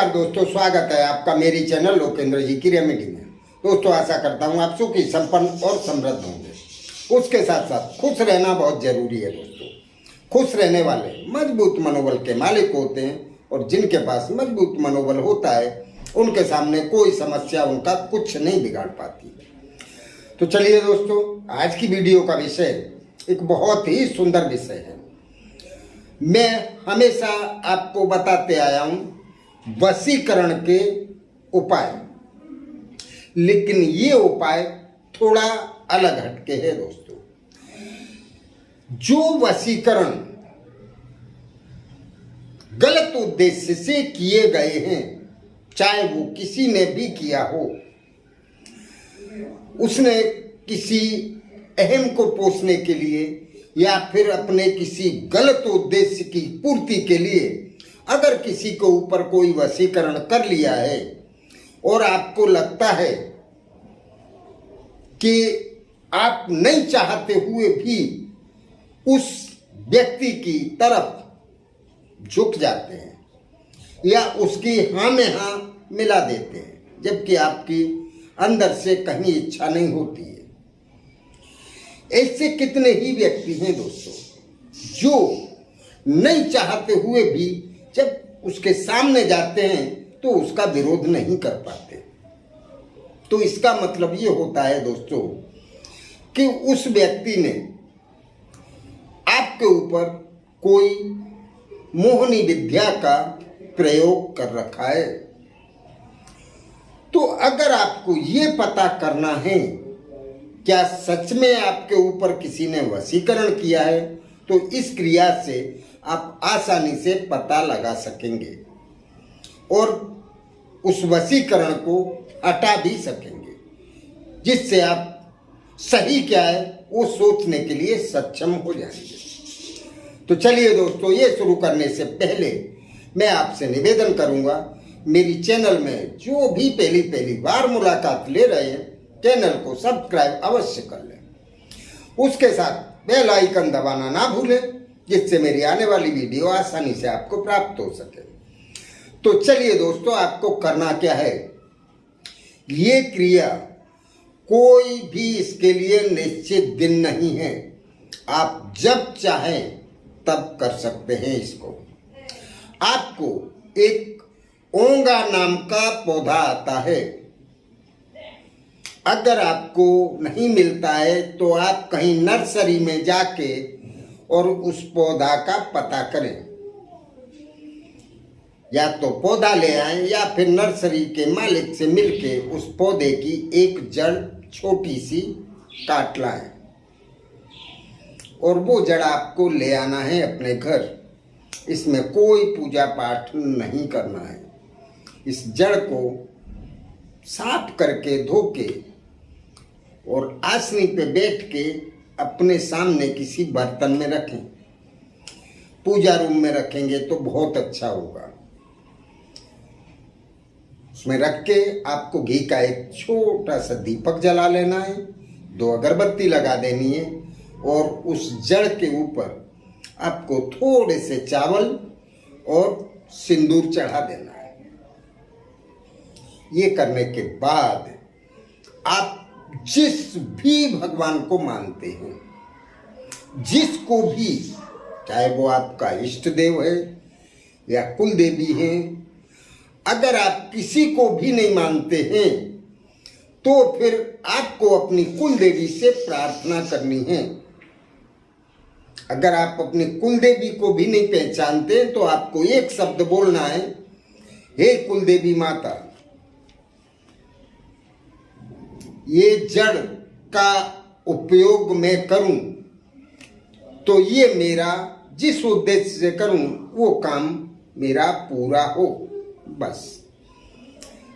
नमस्कार दोस्तों, स्वागत है आपका मेरी चैनल लोकेंद्र जी की रेमेडी में। दोस्तों, आशा करता हूँ आप सुखी, संपन्न और समृद्ध होंगे। उसके साथ साथ खुश रहना बहुत जरूरी है दोस्तों। खुश रहने वाले मजबूत मनोबल के मालिक होते हैं और जिनके पास मजबूत मनोबल होता है उनके सामने कोई समस्या उनका कुछ नहीं बिगाड़ पाती। तो चलिए दोस्तों, आज की वीडियो का विषय एक बहुत ही सुंदर विषय है। मैं हमेशा आपको बताते आया हूं वशीकरण के उपाय, लेकिन ये उपाय थोड़ा अलग हटके है दोस्तों। जो वशीकरण गलत उद्देश्य से किए गए हैं, चाहे वो किसी ने भी किया हो, उसने किसी अहम को पोषने के लिए या फिर अपने किसी गलत उद्देश्य की पूर्ति के लिए अगर किसी के ऊपर कोई वशीकरण कर लिया है और आपको लगता है कि आप नहीं चाहते हुए भी उस व्यक्ति की तरफ झुक जाते हैं या उसकी हाँ में हाँ मिला देते हैं, जबकि आपकी अंदर से कहीं इच्छा नहीं होती है। ऐसे कितने ही व्यक्ति हैं दोस्तों जो नहीं चाहते हुए भी जब उसके सामने जाते हैं तो उसका विरोध नहीं कर पाते। तो इसका मतलब ये होता है दोस्तों कि उस व्यक्ति ने आपके ऊपर कोई मोहनी विद्या का प्रयोग कर रखा है। तो अगर आपको ये पता करना है क्या सच में आपके ऊपर किसी ने वशीकरण किया है, तो इस क्रिया से आप आसानी से पता लगा सकेंगे और उस वशीकरण को हटा भी सकेंगे, जिससे आप सही क्या है वो सोचने के लिए सक्षम हो जाएंगे। तो चलिए दोस्तों, ये शुरू करने से पहले मैं आपसे निवेदन करूंगा, मेरी चैनल में जो भी पहली बार मुलाकात ले रहे हैं, चैनल को सब्सक्राइब अवश्य कर लें। उसके साथ बेल आइकन दबाना ना भूलें, जिससे मेरी आने वाली वीडियो आसानी से आपको प्राप्त हो सके। तो चलिए दोस्तों, आपको करना क्या है, ये क्रिया कोई भी इसके लिए निश्चित दिन नहीं है, आप जब चाहें तब कर सकते हैं। इसको आपको एक ओंगा नाम का पौधा आता है, अगर आपको नहीं मिलता है तो आप कहीं नर्सरी में जाके और उस पौधा का पता करें, या तो पौधा ले आएं या फिर नर्सरी के मालिक से मिलके उस पौधे की एक जड़ छोटी सी काट लाएं और वो जड़ आपको ले आना है अपने घर। इसमें कोई पूजा पाठ नहीं करना है। इस जड़ को साफ करके धो के और आसनी पे बैठ के अपने सामने किसी बर्तन में रखें। पूजा रूम में रखेंगे तो बहुत अच्छा होगा। उसमें रख के आपको घी का एक छोटा सा दीपक जला लेना है, 2 अगरबत्ती लगा देनी है और उस जड़ के ऊपर आपको थोड़े से चावल और सिंदूर चढ़ा देना है। ये करने के बाद आप जिस भी भगवान को मानते हैं, जिसको भी, चाहे वो आपका इष्ट देव है या कुल देवी है, अगर आप किसी को भी नहीं मानते हैं तो फिर आपको अपनी कुल देवी से प्रार्थना करनी है। अगर आप अपनी कुल देवी को भी नहीं पहचानते तो आपको एक शब्द बोलना है, हे कुल देवी माता, ये जड़ का उपयोग मैं करूं तो ये मेरा जिस उद्देश्य से करूं वो काम मेरा पूरा हो। बस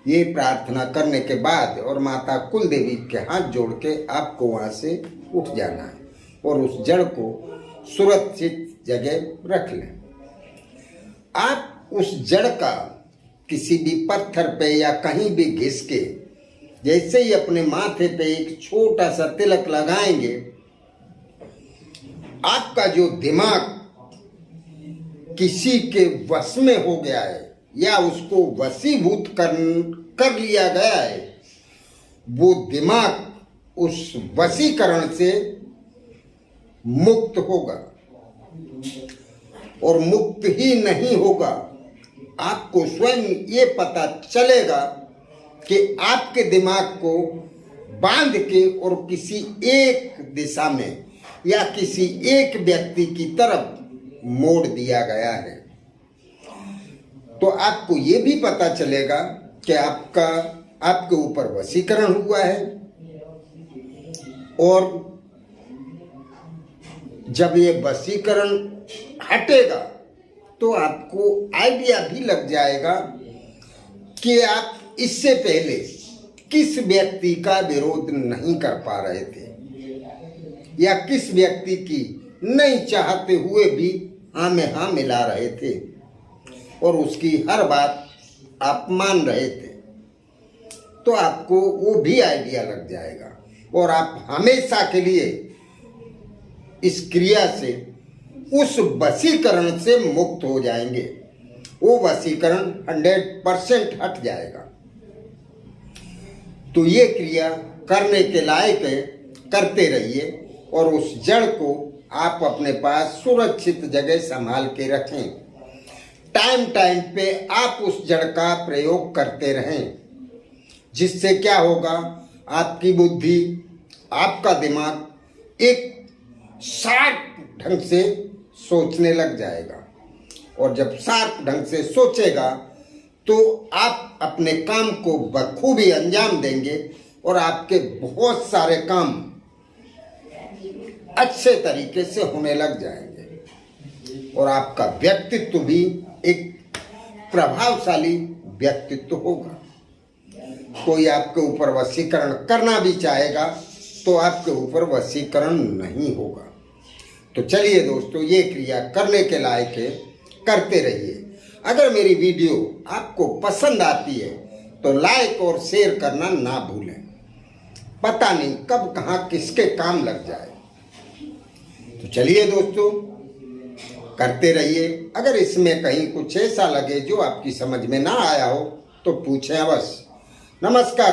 ये प्रार्थना करने के बाद और माता कुल देवी के हाथ जोड़ के आपको वहां से उठ जाना है और उस जड़ को सुरक्षित जगह रख लें। आप उस जड़ का किसी भी पत्थर पे या कहीं भी घिस के जैसे ही अपने माथे पे एक छोटा सा तिलक लगाएंगे, आपका जो दिमाग किसी के वश में हो गया है या उसको वशीभूत कर लिया गया है, वो दिमाग उस वशीकरण से मुक्त होगा। और मुक्त ही नहीं होगा, आपको स्वयं ये पता चलेगा कि आपके दिमाग को बांध के और किसी एक दिशा में या किसी एक व्यक्ति की तरफ मोड़ दिया गया है। तो आपको ये भी पता चलेगा कि आपके ऊपर वशीकरण हुआ है। और जब ये वशीकरण हटेगा तो आपको आइडिया भी लग जाएगा कि आप इससे पहले किस व्यक्ति का विरोध नहीं कर पा रहे थे या किस व्यक्ति की नहीं चाहते हुए भी हाँ में हाँ मिला रहे थे और उसकी हर बात आप मान रहे थे। तो आपको वो भी आइडिया लग जाएगा और आप हमेशा के लिए इस क्रिया से उस वशीकरण से मुक्त हो जाएंगे। वो वशीकरण 100% हट जाएगा। तो ये क्रिया करने के लायक है, करते रहिए और उस जड़ को आप अपने पास सुरक्षित जगह संभाल के रखें। टाइम टाइम पे आप उस जड़ का प्रयोग करते रहें, जिससे क्या होगा, आपकी बुद्धि, आपका दिमाग एक शार्प ढंग से सोचने लग जाएगा। और जब शार्प ढंग से सोचेगा तो आप अपने काम को बखूबी अंजाम देंगे और आपके बहुत सारे काम अच्छे तरीके से होने लग जाएंगे और आपका व्यक्तित्व भी एक प्रभावशाली व्यक्तित्व होगा। कोई आपके ऊपर वशीकरण करना भी चाहेगा तो आपके ऊपर वशीकरण नहीं होगा। तो चलिए दोस्तों, ये क्रिया करने के लायक है, करते रहिए। अगर मेरी वीडियो आपको पसंद आती है तो लाइक और शेयर करना ना भूलें। पता नहीं कब कहाँ किसके काम लग जाए। तो चलिए दोस्तों, करते रहिए। अगर इसमें कहीं कुछ ऐसा लगे जो आपकी समझ में ना आया हो तो पूछें अवश्य। नमस्कार।